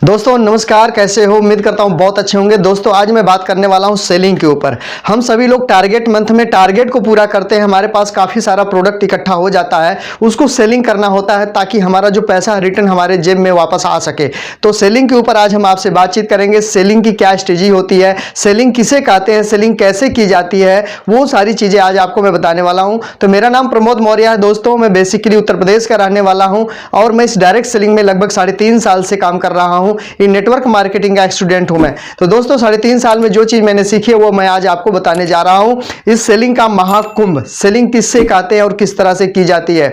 दोस्तों नमस्कार, कैसे हो? उम्मीद करता हूं बहुत अच्छे होंगे। दोस्तों आज मैं बात करने वाला हूं सेलिंग के ऊपर। हम सभी लोग टारगेट मंथ में टारगेट को पूरा करते हैं, हमारे पास काफ़ी सारा प्रोडक्ट इकट्ठा हो जाता है, उसको सेलिंग करना होता है ताकि हमारा जो पैसा रिटर्न हमारे जेब में वापस आ सके। तो सेलिंग के ऊपर आज हम आपसे बातचीत करेंगे। सेलिंग की क्या स्ट्रेटजी होती है, सेलिंग किसे कहते हैं, सेलिंग कैसे की जाती है, वो सारी चीज़ें आज आपको मैं बताने वाला हूँ। तो मेरा नाम प्रमोद मौर्य है। दोस्तों मैं बेसिकली उत्तर प्रदेश का रहने वाला हूँ और मैं इस डायरेक्ट सेलिंग में लगभग 3.5 साल से काम कर रहा हूँ। ये नेटवर्क मार्केटिंग का एक स्टूडेंट हूं मैं। तो दोस्तों 3.5 साल में जो चीज मैंने सीखी है वो मैं आज आपको बताने जा रहा हूं। इस सेलिंग का महाकुंभ, सेलिंग किससे कहते हैं और किस तरह से की जाती है।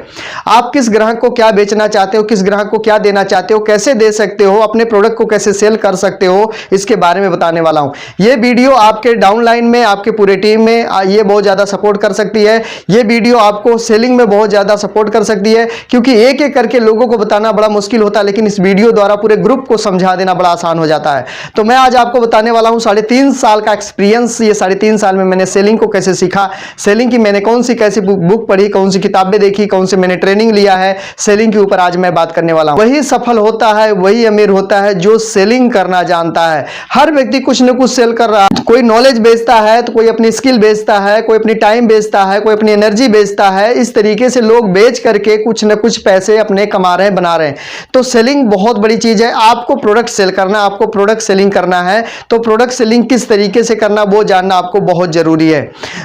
आप किस ग्राहक को क्या बेचना चाहते हो, किस ग्राहक को क्या देना चाहते हो, कैसे दे सकते हो, अपने प्रोडक्ट को कैसे सेल कर सकते हो, इसके बारे में बताने वाला हूं। ये वीडियो आपके डाउनलाइन में, आपके पूरे टीम में ये बहुत ज्यादा सपोर्ट कर सकती है। ये वीडियो आपको सेलिंग में बहुत ज्यादा सपोर्ट कर सकती है, क्योंकि एक एक करके लोगों को बताना बड़ा मुश्किल होता है, लेकिन इस वीडियो द्वारा पूरे ग्रुप को समझा देना बड़ा आसान हो जाता है। तो मैं आज आपको बताने वाला हूं 3.5 साल का एक्सपीरियंस। ये 3.5 साल में मैंने सेलिंग को कैसे सीखा, सेलिंग की मैंने कौन सी कैसी बुक पढ़ी, कौन सी किताबें देखी, कौन सी मैंने ट्रेनिंग लिया है, सेलिंग के ऊपर आज मैं बात करने वाला हूं। वही सफल होता है, वही अमीर होता है जो सेलिंग करना जानता है। हर व्यक्ति कुछ न कुछ सेल कर रहा है। कोई नॉलेज बेचता है, तो कोई अपनी स्किल बेचता है, कोई अपनी टाइम बेचता है, कोई अपनी एनर्जी बेचता है। इस तरीके से लोग बेच करके कुछ न कुछ पैसे अपने कमा रहे हैं, बना रहे हैं। तो सेलिंग बहुत बड़ी चीज है। आपको प्रोडक्ट सेल करना, आपको प्रोडक्ट सेलिंग करना है, तो प्रोडक्ट सेलिंग किस तरीके से करना वो जानना आपको बहुत जरूरी है।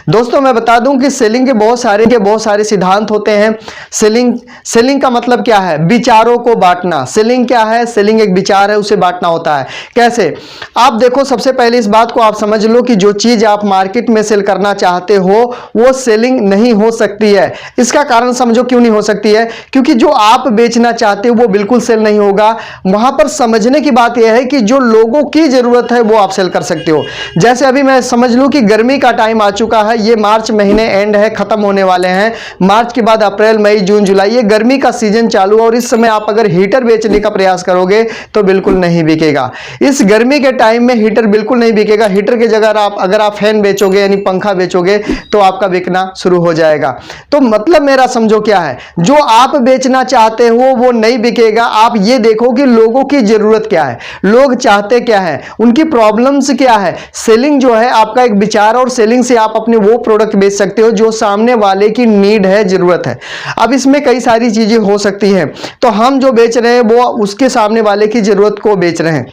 दोस्तों मैं बता दूं कि सेलिंग के बहुत सारे सिद्धांत होते हैं। सेलिंग का मतलब क्या है? विचारों को बांटना। सेलिंग क्या है? सेलिंग एक विचार है, उसे बांटना होता है। कैसे? आप देखो, सबसे पहले इस बात को आप समझ लो कि जो चीज आप मार्केट में सेल करना चाहते हो वो सेलिंग नहीं हो सकती है। इसका कारण समझो क्यों नहीं हो सकती है। क्योंकि जो आप बेचना चाहते हो वो बिल्कुल सेल नहीं होगा। वहां पर समझने की बात यह है कि जो लोगों की जरूरत है वो आप सेल कर सकते हो। जैसे अभी मैं समझ लूं कि गर्मी का टाइम आ चुका है, ये मार्च महीने एंड है, खत्म होने वाले हैं। मार्च के बाद अप्रैल, मई, जून, जुलाई, ये गर्मी का सीजन चालू है और इस समय आप अगर हीटर बेचने का प्रयास करोगे तो बिल्कुल नहीं बिकेगा। इस गर्मी के टाइम में हीटर बिल्कुल नहीं बिकेगा। हीटर की जगह अगर आप फैन बेचोगे यानी पंखा बेचोगे तो आपका बिकना शुरू हो जाएगा। तो मतलब मेरा समझो क्या है, जो आप बेचना चाहते हो वो नहीं बिकेगा। आप ये देखो कि लोगों की जरूरत क्या है, लोग चाहते क्या है, उनकी प्रॉब्लम्स क्या है। सेलिंग जो है आपका एक विचार, और सेलिंग से आप अपने वो प्रोडक्ट बेच सकते हो जो सामने वाले की नीड है, जरूरत है। अब इसमें कई सारी चीजें हो सकती हैं। तो हम जो बेच रहे हैं वो उसके सामने वाले की जरूरत को बेच रहे हैं।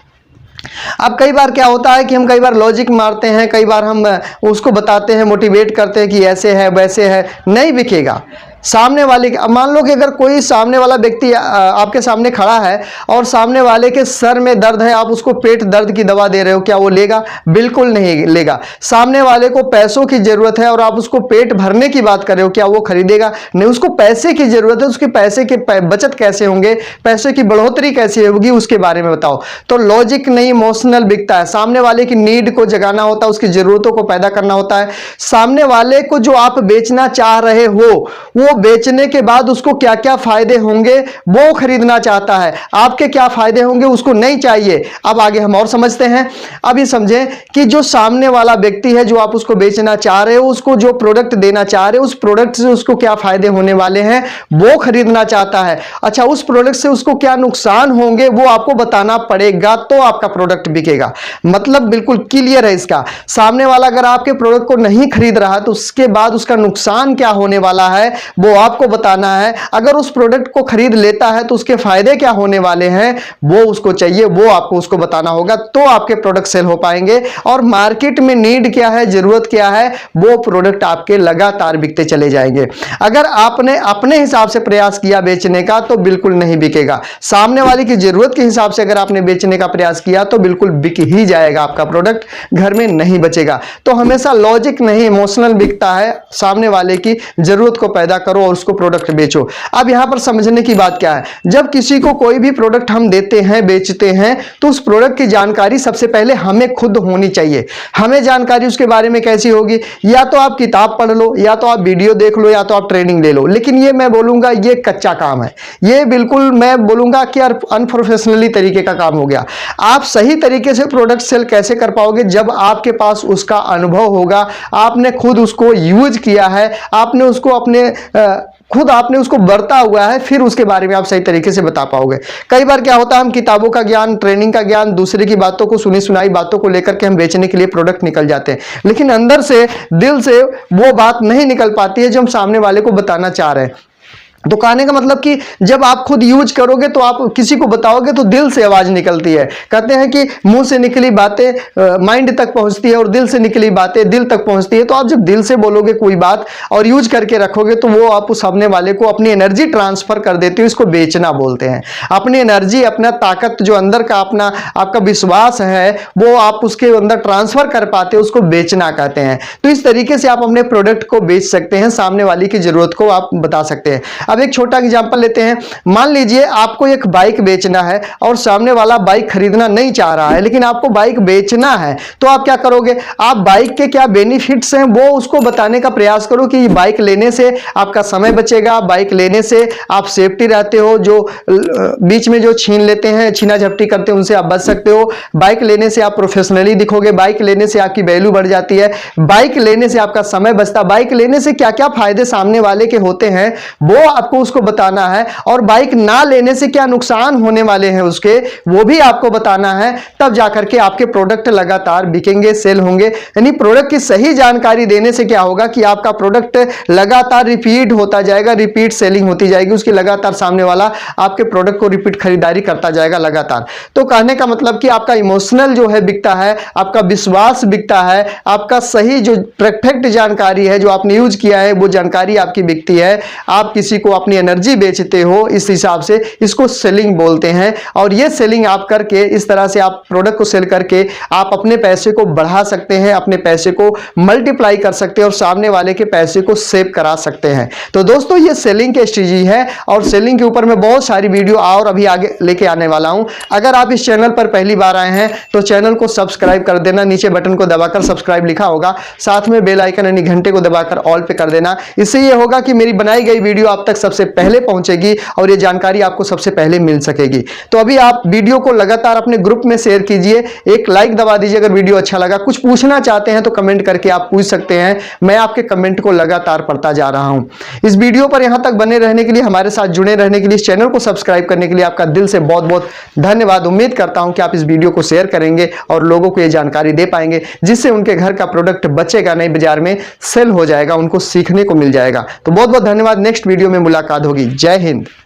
अब कई बार क्या होता है कि हम कई बार लॉजिक मारते हैं, कई बार हम उसको बताते हैं, मोटिवेट करते हैं कि ऐसे है वैसे है, नहीं बिकेगा। सामने वाले, मान लो कि अगर कोई सामने वाला व्यक्ति आपके सामने खड़ा है और सामने वाले के सर में दर्द है, आप उसको पेट दर्द की दवा दे रहे हो, क्या वो लेगा? बिल्कुल नहीं लेगा। सामने वाले को पैसों की जरूरत है और आप उसको पेट भरने की बात कर रहे हो, क्या वो खरीदेगा? नहीं, उसको पैसे की जरूरत है। उसके पैसे के बचत कैसे होंगे, पैसे की बढ़ोतरी कैसे होगी, उसके बारे में बताओ। तो लॉजिक नहीं, इमोशनल बिकता है। सामने वाले की नीड को जगाना होता है, उसकी जरूरतों को पैदा करना होता है। सामने वाले को जो आप बेचना चाह रहे हो वो बेचने के बाद उसको क्या क्या फायदे होंगे वो खरीदना चाहता है। आपके क्या फायदे होंगे उसको नहीं चाहिए। अब आगे हम और समझते हैं। अब ये समझें कि जो सामने वाला व्यक्ति है, जो आप उसको बेचना चाह रहे हो, उसको जो प्रोडक्ट देना चाह रहे हो, उस प्रोडक्ट से उसको क्या फायदे होने वाले हैं वो खरीदना चाहता है। अच्छा, उस प्रोडक्ट से उसको क्या नुकसान होंगे वो आपको बताना पड़ेगा, तो आपका प्रोडक्ट बिकेगा। मतलब बिल्कुल क्लियर है इसका। सामने वाला अगर आपके प्रोडक्ट को नहीं खरीद रहा तो उसके बाद उसका नुकसान क्या होने वाला है वो आपको बताना है। अगर उस प्रोडक्ट को खरीद लेता है तो उसके फायदे क्या होने वाले हैं वो उसको चाहिए, वो आपको उसको बताना होगा, तो आपके प्रोडक्ट सेल हो पाएंगे। और मार्केट में नीड क्या है, जरूरत क्या है, वो प्रोडक्ट आपके लगातार बिकते चले जाएंगे। अगर आपने अपने हिसाब से प्रयास किया बेचने का तो बिल्कुल नहीं बिकेगा। सामने वाले की जरूरत के हिसाब से अगर आपने बेचने का प्रयास किया तो बिल्कुल बिक ही जाएगा आपका प्रोडक्ट, घर में नहीं बचेगा। तो हमेशा लॉजिक नहीं, इमोशनल बिकता है। सामने वाले की जरूरत को पैदा करो और उसको प्रोडक्ट बेचो। अब यहां पर समझने की बात क्या है, जब किसी को कोई भी प्रोडक्ट हम देते हैं, बेचते हैं, तो उस प्रोडक्ट की जानकारी सबसे पहले हमें खुद होनी चाहिए। हमें जानकारी उसके बारे में कैसी होगी? या तो आप किताब पढ़ लो, या तो आप वीडियो देख लो, या तो आप ट्रेनिंग ले लो। लेकिन ये मैं बोलूंगा ये कच्चा काम है। ये बिल्कुल मैं बोलूंगा कि अनप्रोफेशनली तरीके का काम हो गया। आप सही तरीके से प्रोडक्ट सेल कैसे कर पाओगे? जब आपके पास उसका अनुभव होगा, आपने खुद उसको यूज किया है, आपने उसको अपने खुद आपने उसको बरता हुआ है, फिर उसके बारे में आप सही तरीके से बता पाओगे। कई बार क्या होता है, हम किताबों का ज्ञान, ट्रेनिंग का ज्ञान, दूसरे की बातों को, सुनी सुनाई बातों को लेकर के हम बेचने के लिए प्रोडक्ट निकल जाते हैं, लेकिन अंदर से, दिल से वो बात नहीं निकल पाती है जो हम सामने वाले को बताना चाह रहे हैं। तो कहने का मतलब कि जब आप खुद यूज करोगे तो आप किसी को बताओगे तो दिल से आवाज निकलती है। कहते हैं कि मुंह से निकली बातें माइंड तक पहुंचती है और दिल से निकली बातें दिल तक पहुंचती है। तो आप जब दिल से बोलोगे कोई बात और यूज करके रखोगे तो वो आप उस सामने वाले को अपनी एनर्जी ट्रांसफर कर देते हो। इसको बेचना बोलते हैं। अपनी एनर्जी, अपना ताकत, जो अंदर का अपना आपका विश्वास है वो आप उसके अंदर ट्रांसफर कर पाते हो, उसको बेचना कहते हैं। तो इस तरीके से आप अपने प्रोडक्ट को बेच सकते हैं, सामने वाले की जरूरत को आप बता सकते हैं। अब एक छोटा एग्जांपल लेते हैं। मान लीजिए आपको एक बाइक बेचना है और सामने वाला बाइक खरीदना नहीं चाह रहा है, लेकिन आपको बाइक बेचना है, तो आप क्या करोगे? आप बाइक के क्या बेनिफिट्स हैं वो उसको बताने का प्रयास करो कि बाइक लेने से आपका समय बचेगा, बाइक लेने से आप सेफ्टी रहते हो, जो बीच में जो छीन लेते हैं, छीना झपटी करते हैं, उनसे आप बच सकते हो। बाइक लेने से आप प्रोफेशनली दिखोगे, बाइक लेने से आपकी वैल्यू बढ़ जाती है, बाइक लेने से आपका समय बचता, बाइक लेने से क्या क्या फायदे सामने वाले के होते हैं वो आपको उसको बताना है, और बाइक ना लेने से क्या नुकसान होने वाले हैं उसके, वो भी आपको बताना है। तब जाकर के आपके प्रोडक्ट लगातार बिकेंगे, सेल होंगे। यानी प्रोडक्ट की सही जानकारी देने से क्या होगा कि आपका प्रोडक्ट लगातार रिपीट होता जाएगा, रिपीट सेलिंग होती जाएगी उसकी, लगातार सामने वाला आपके प्रोडक्ट को रिपीट खरीदारी करता जाएगा लगातार। तो कहने का मतलब कि आपका इमोशनल जो है बिकता है, आपका विश्वास बिकता है, आपका सही जो परफेक्ट जानकारी है जो आपने यूज किया है वो जानकारी आपकी बिकती है। आप किसी को अपनी एनर्जी बेचते हो, इस हिसाब से इसको सेलिंग बोलते हैं। और ये सेलिंग आप करके, इस तरह से आप प्रोडक्ट को सेल करके आप अपने पैसे को बढ़ा सकते हैं, अपने पैसे को मल्टीप्लाई कर सकते हैं और सामने वाले के पैसे को सेव करा सकते हैं। तो दोस्तों ये सेलिंग की स्ट्रेटजी है, और सेलिंग के ऊपर मैं बहुत सारी वीडियो और अभी आगे लेके आने वाला हूं। अगर आप इस चैनल पर पहली बार आए हैं तो चैनल को सब्सक्राइब कर देना, नीचे बटन को दबाकर सब्सक्राइब लिखा होगा, साथ में बेल आइकन यानी घंटे को दबाकर ऑल पे कर देना। इससे ये होगा कि मेरी बनाई गई वीडियो आप तक सबसे पहले पहुंचेगी और ये जानकारी आपको सबसे पहले मिल सकेगी। तो अभी आप वीडियो को लगातार अपने ग्रुप में शेयर कीजिए, एक लाइक दबा दीजिए अगर वीडियो अच्छा लगा। कुछ पूछना चाहते हैं तो कमेंट करके आप पूछ सकते हैं, मैं आपके कमेंट को लगातार पढ़ता जा रहा हूं। इस वीडियो पर यहां तक बने रहने के लिए, हमारे साथ जुड़े रहने के लिए, इस चैनल को सब्सक्राइब करने के लिए आपका दिल से बहुत बहुत धन्यवाद। उम्मीद करता हूं कि आप इस वीडियो को शेयर करेंगे और लोगों को यह जानकारी दे पाएंगे जिससे उनके घर का प्रोडक्ट बचेगा नहीं, बाजार में सेल हो जाएगा, उनको सीखने को मिल जाएगा। तो बहुत बहुत धन्यवाद। नेक्स्ट वीडियो में मुलाकात होगी। जय हिंद।